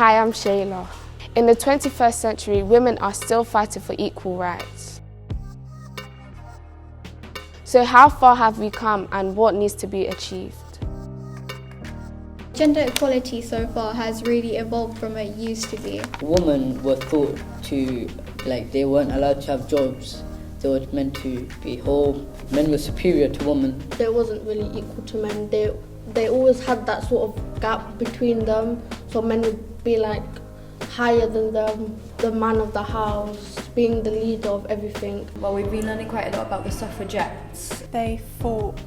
Hi, I'm Shayla. In the 21st century, women are still fighting for equal rights. So how far have we come and what needs to be achieved? Gender equality so far has really evolved from what it used to be. Women were thought to, they weren't allowed to have jobs. They were meant to be home. Men were superior to women. They wasn't really equal to men. They always had that sort of gap between them. So men would be higher than them, the man of the house, being the leader of everything. Well, we've been learning quite a lot about the suffragettes. They fought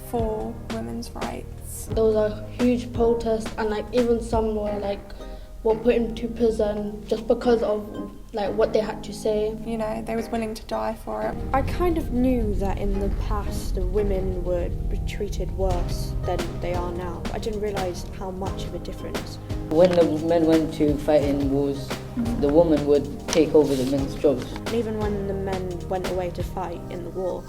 for women's rights. There was a huge protest and even some were put into prison just because of what they had to say. You know, they was willing to die for it. I kind of knew that in the past the women were treated worse than they are now. I didn't realise how much of a difference. When the men went to fight in wars, the woman would take over the men's jobs. And even when the men went away to fight in the war,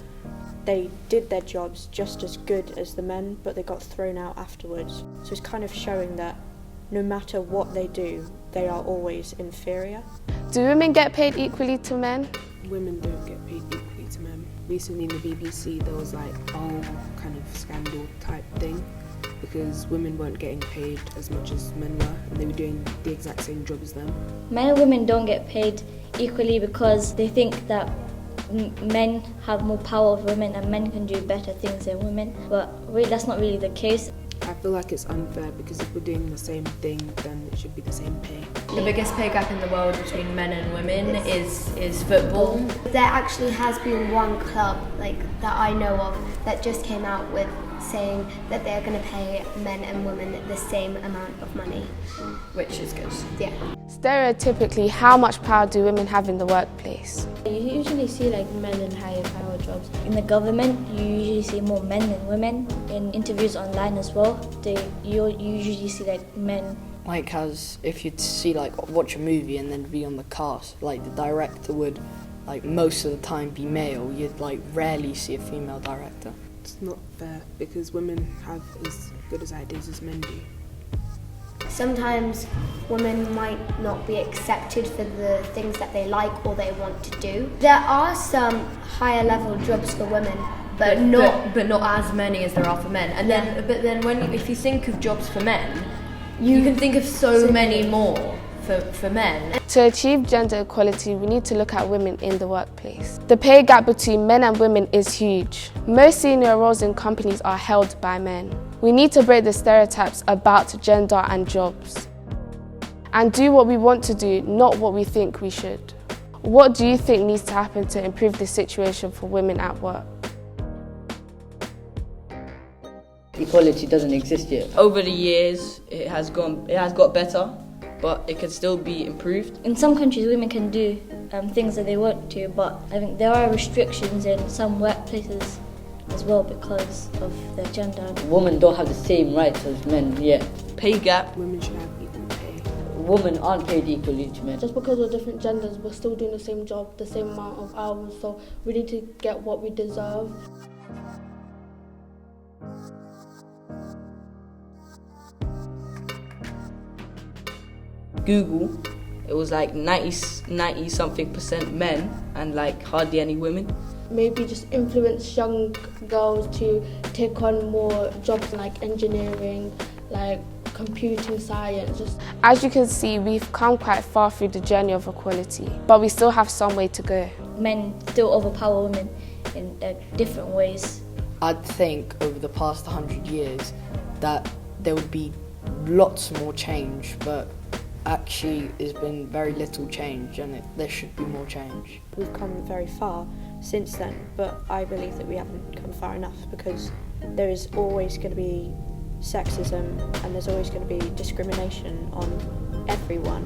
they did their jobs just as good as the men, but they got thrown out afterwards. So it's kind of showing that no matter what they do, they are always inferior. Do women get paid equally to men? Women don't get paid equally to men. Recently in the BBC there was a whole kind of scandal type thing because women weren't getting paid as much as men were and they were doing the exact same job as them. Men and women don't get paid equally because they think that men have more power over women and men can do better things than women, but really that's not really the case. I feel like it's unfair because if we're doing the same thing then it should be the same pay. The biggest pay gap in the world between men and women is football. There actually has been one club that I know of that just came out with saying that they're going to pay men and women the same amount of money. Which is good. Yeah. Stereotypically, how much power do women have in the workplace? You usually see men in higher power jobs. In the government, you usually see more men than women. In interviews online as well, you usually see men. As if you'd see watch a movie and then be on the cast, the director would most of the time be male. You'd rarely see a female director. It's not fair because women have as good as ideas as men do. Sometimes women might not be accepted for the things that they like or they want to do. There are some higher level jobs for women, but not as many as there are for men. And then if you think of jobs for men, you can think of so many more for men. To achieve gender equality, we need to look at women in the workplace. The pay gap between men and women is huge. Most senior roles in companies are held by men. We need to break the stereotypes about gender and jobs and do what we want to do, not what we think we should. What do you think needs to happen to improve the situation for women at work? Equality doesn't exist yet. Over the years, it has got better, but it can still be improved. In some countries, women can do things that they want to, but I think there are restrictions in some workplaces as well because of their gender. Women don't have the same rights as men yet. Pay gap. Women should have equal pay. Women aren't paid equally to men. Just because we're different genders, we're still doing the same job, the same amount of hours, so we need to get what we deserve. Google, it was 90 something % men and hardly any women. Maybe just influence young girls to take on more jobs like engineering, computing science. As you can see, we've come quite far through the journey of equality, but we still have some way to go. Men still overpower women in different ways. I'd think over the past 100 years that there would be lots more change, but actually there's been very little change and there should be more change. We've come very far since then, but I believe that we haven't come far enough because there is always going to be sexism and there's always going to be discrimination on everyone.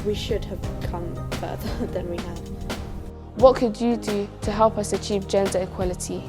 We should have come further than we have. What could you do to help us achieve gender equality?